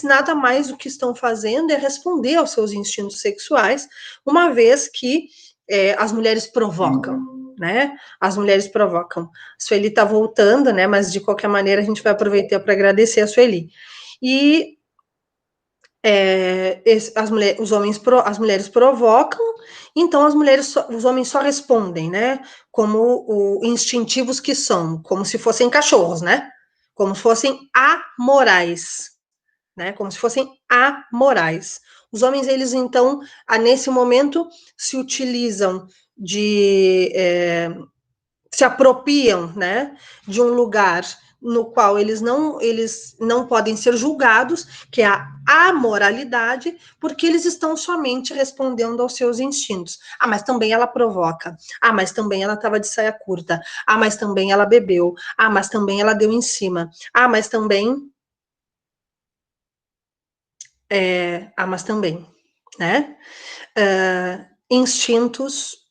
nada mais o que estão fazendo é responder aos seus instintos sexuais, uma vez que as mulheres provocam, né? As mulheres provocam. A Sueli está voltando, né? Mas de qualquer maneira a gente vai aproveitar para agradecer a Sueli. E as mulheres provocam, então os homens só respondem, né? Como instintivos que são, como se fossem cachorros, né? Como se fossem amorais, né? Como se fossem amorais. Os homens, eles então, nesse momento, se utilizam se apropriam, né, de um lugar no qual eles não podem ser julgados, que é a amoralidade, porque eles estão somente respondendo aos seus instintos. Ah, mas também ela provoca. Ah, mas também ela estava de saia curta. Ah, mas também ela bebeu. Ah, mas também ela deu em cima. Ah, mas também. Mas também, né? Instintos.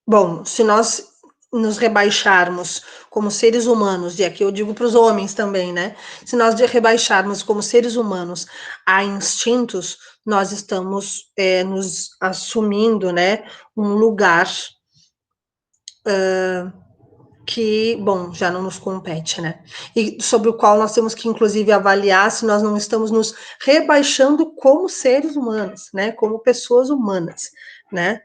Bom, se nós nos rebaixarmos como seres humanos, e aqui eu digo para os homens também, né? Se nós rebaixarmos como seres humanos a instintos, nós estamos nos assumindo, né, um lugar que, bom, já não nos compete, né? E sobre o qual nós temos que, inclusive, avaliar se nós não estamos nos rebaixando como seres humanos, né? Como pessoas humanas, né?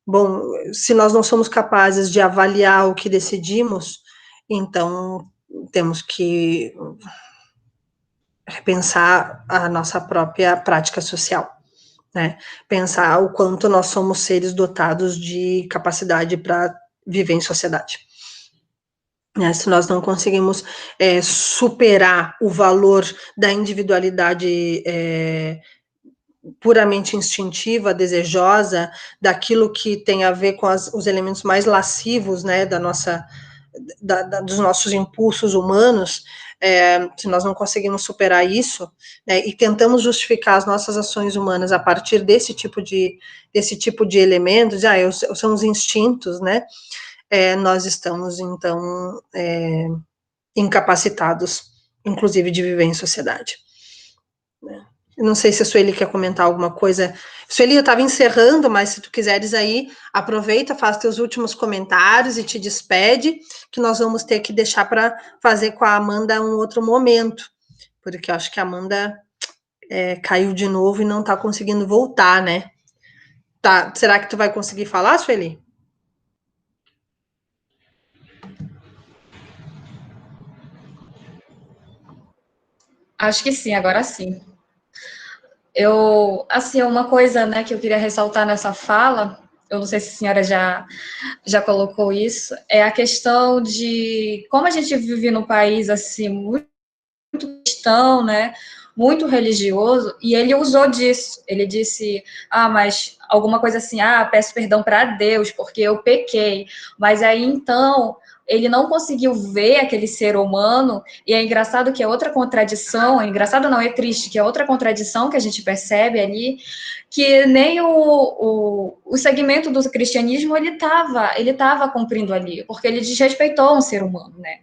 Bom, se nós não somos capazes de avaliar o que decidimos, então temos que repensar a nossa própria prática social, né? Pensar o quanto nós somos seres dotados de capacidade para viver em sociedade. Né? Se nós não conseguimos superar o valor da individualidade puramente instintiva, desejosa, daquilo que tem a ver com os elementos mais lascivos, né, dos nossos impulsos humanos, se nós não conseguimos superar isso, né, e tentamos justificar as nossas ações humanas a partir desse tipo de elementos, são os instintos, né, nós estamos, então, incapacitados, inclusive, de viver em sociedade. Né. Eu não sei se a Sueli quer comentar alguma coisa. Sueli, eu estava encerrando, mas se tu quiseres aí, aproveita, faz teus últimos comentários e te despede, que nós vamos ter que deixar para fazer com a Amanda um outro momento, porque eu acho que a Amanda caiu de novo e não está conseguindo voltar, né? Tá, será que tu vai conseguir falar, Sueli?
Acho que sim, agora sim. Assim, uma coisa, né, que eu queria ressaltar nessa fala, eu não sei se a senhora já colocou isso, é a questão de como a gente vive num país, assim, muito cristão, né, muito religioso, e ele usou disso. Ele disse, mas alguma coisa assim, peço perdão para Deus, porque eu pequei. Mas aí, então, ele não conseguiu ver aquele ser humano, e é engraçado que é outra contradição, é engraçado não, é triste, que é outra contradição que a gente percebe ali, que nem o segmento do cristianismo ele tava cumprindo ali, porque ele desrespeitou um ser humano, né?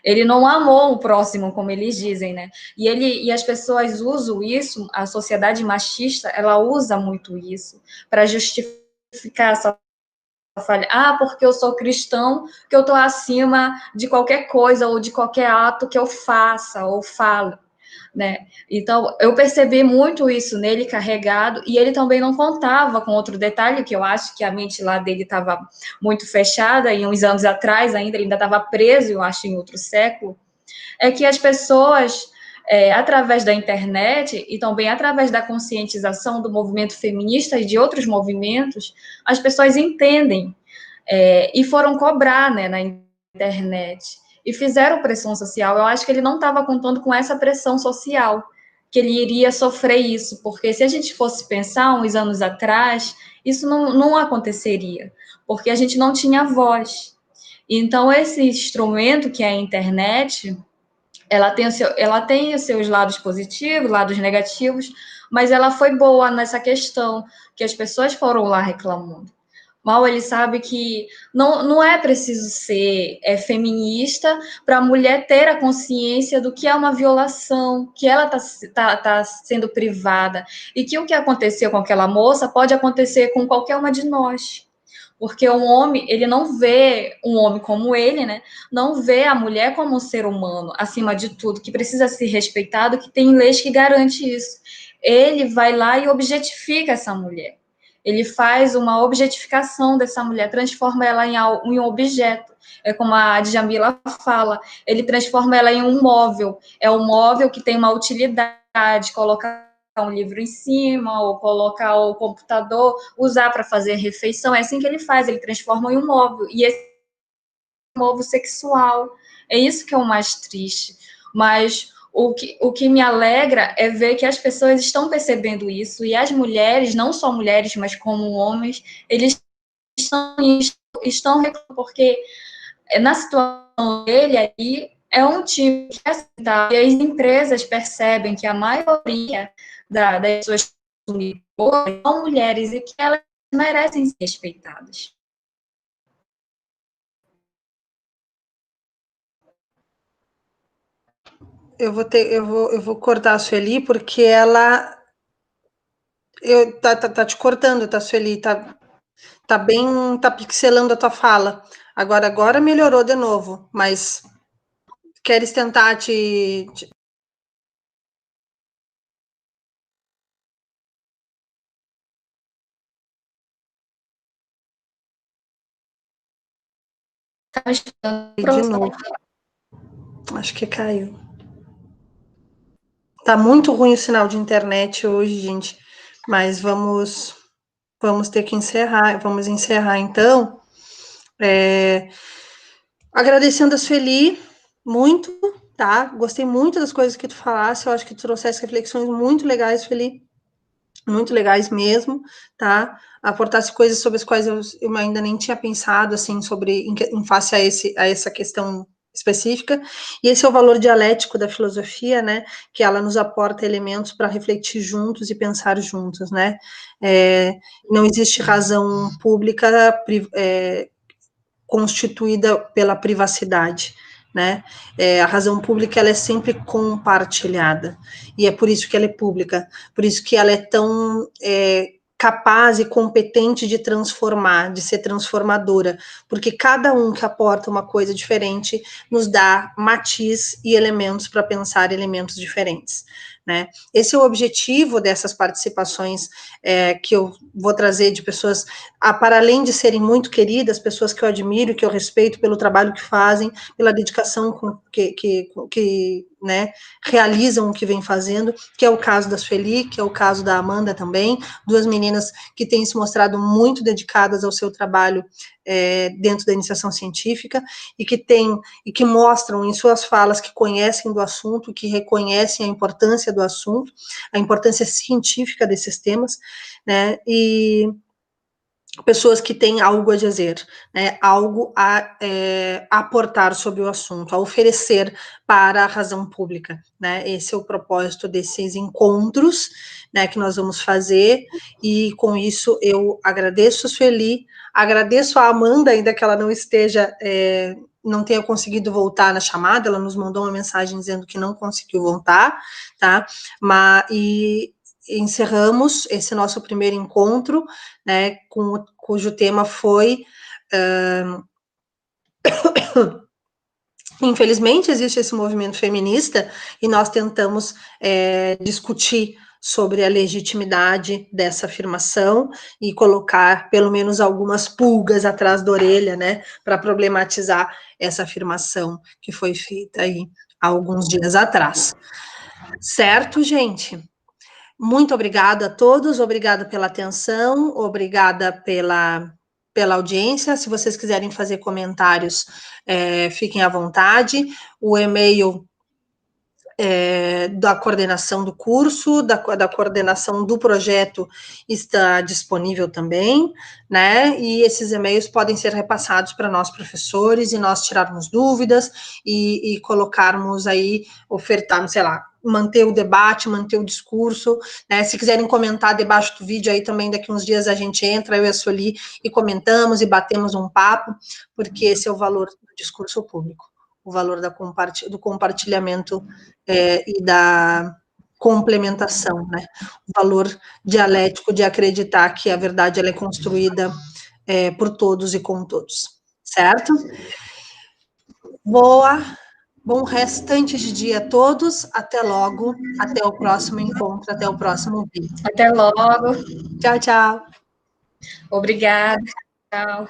Ele não amou o próximo, como eles dizem, né? E as pessoas usam isso, a sociedade machista, ela usa muito isso para justificar essa falha. Porque eu sou cristão, que eu estou acima de qualquer coisa ou de qualquer ato que eu faça ou falo. Né? Então, eu percebi muito isso nele carregado, e ele também não contava com outro detalhe, que eu acho que a mente lá dele estava muito fechada, e uns anos atrás ainda, ele ainda estava preso, eu acho, em outro século, é que as pessoas, através da internet e também através da conscientização do movimento feminista e de outros movimentos, as pessoas entendem e foram cobrar, né, na internet e fizeram pressão social. Eu acho que ele não estava contando com essa pressão social, que ele iria sofrer isso, porque se a gente fosse pensar uns anos atrás, isso não aconteceria, porque a gente não tinha voz. Então, esse instrumento que é a internet, ela tem os seus lados positivos, lados negativos, mas ela foi boa nessa questão, que as pessoas foram lá reclamando. Mal ele sabe que não é preciso ser feminista para a mulher ter a consciência do que é uma violação, que ela tá sendo privada, e que o que aconteceu com aquela moça pode acontecer com qualquer uma de nós. Porque um homem, ele não vê um homem como ele, né? Não vê a mulher como um ser humano, acima de tudo, que precisa ser respeitado, que tem leis que garantem isso. Ele vai lá e objetifica essa mulher. Ele faz uma objetificação dessa mulher, transforma ela em um objeto. É como a Djamila fala, ele transforma ela em um móvel. É um móvel que tem uma utilidade, colocar um livro em cima, ou colocar o computador, usar para fazer refeição. É assim que ele faz, ele transforma em um móvel. E esse móvel sexual. É isso que é o mais triste. Mas o que me alegra é ver que as pessoas estão percebendo isso, e as mulheres, não só mulheres, mas como homens, eles estão porque na situação dele aí é um time que é aceitável, e as empresas percebem que a maioria das pessoas são mulheres e que elas merecem ser respeitadas.
Eu vou cortar a Sueli, porque tá te cortando, tá, Sueli? Tá pixelando a tua fala. Agora melhorou de novo, mas queres tentar te... De novo. Acho que caiu. Tá muito ruim o sinal de internet hoje, gente, mas vamos ter que encerrar. Vamos encerrar, então. Agradecendo a Sueli muito, tá? Gostei muito das coisas que tu falasse, eu acho que tu trouxesse reflexões muito legais, Sueli, muito legais mesmo, tá? Aportasse coisas sobre as quais eu ainda nem tinha pensado, assim, em face a essa questão específica, e esse é o valor dialético da filosofia, né, que ela nos aporta elementos para refletir juntos e pensar juntos, né, não existe razão pública constituída pela privacidade, né? A razão pública ela é sempre compartilhada, e é por isso que ela é pública, por isso que ela é tão capaz e competente de transformar, de ser transformadora, porque cada um que aporta uma coisa diferente nos dá matiz e elementos para pensar elementos diferentes, né? Esse é o objetivo dessas participações que eu vou trazer de pessoas, para além de serem muito queridas, pessoas que eu admiro, que eu respeito pelo trabalho que fazem, pela dedicação que né, realizam o que vem fazendo, que é o caso da Sueli, que é o caso da Amanda também, duas meninas que têm se mostrado muito dedicadas ao seu trabalho dentro da iniciação científica e que mostram em suas falas que conhecem do assunto, que reconhecem a importância do assunto, a importância científica desses temas, né, e pessoas que têm algo a dizer, né, algo a aportar sobre o assunto, a oferecer para a razão pública, né, esse é o propósito desses encontros, né, que nós vamos fazer, e com isso eu agradeço a Sueli, agradeço a Amanda, ainda que ela não esteja, não tenha conseguido voltar na chamada, ela nos mandou uma mensagem dizendo que não conseguiu voltar, tá, e encerramos esse nosso primeiro encontro, né, cujo tema foi infelizmente existe esse movimento feminista e nós tentamos discutir sobre a legitimidade dessa afirmação e colocar pelo menos algumas pulgas atrás da orelha, né, para problematizar essa afirmação que foi feita aí há alguns dias atrás. Certo, gente? Muito obrigada a todos, obrigada pela atenção, obrigada pela audiência. Se vocês quiserem fazer comentários, fiquem à vontade. O e-mail da coordenação do curso, da coordenação do projeto está disponível também, né? E esses e-mails podem ser repassados para nós professores e nós tirarmos dúvidas e colocarmos aí, ofertarmos, sei lá, manter o debate, manter o discurso, né? Se quiserem comentar debaixo do vídeo aí também, daqui uns dias a gente entra, eu e a Sueli, e comentamos e batemos um papo, porque esse é o valor do discurso público, o valor do compartilhamento e da complementação, né? O valor dialético de acreditar que a verdade ela é construída por todos e com todos, certo? Bom restante de dia a todos, até logo, até o próximo encontro, até o próximo vídeo.
Até logo.
Tchau, tchau.
Obrigada. Tchau.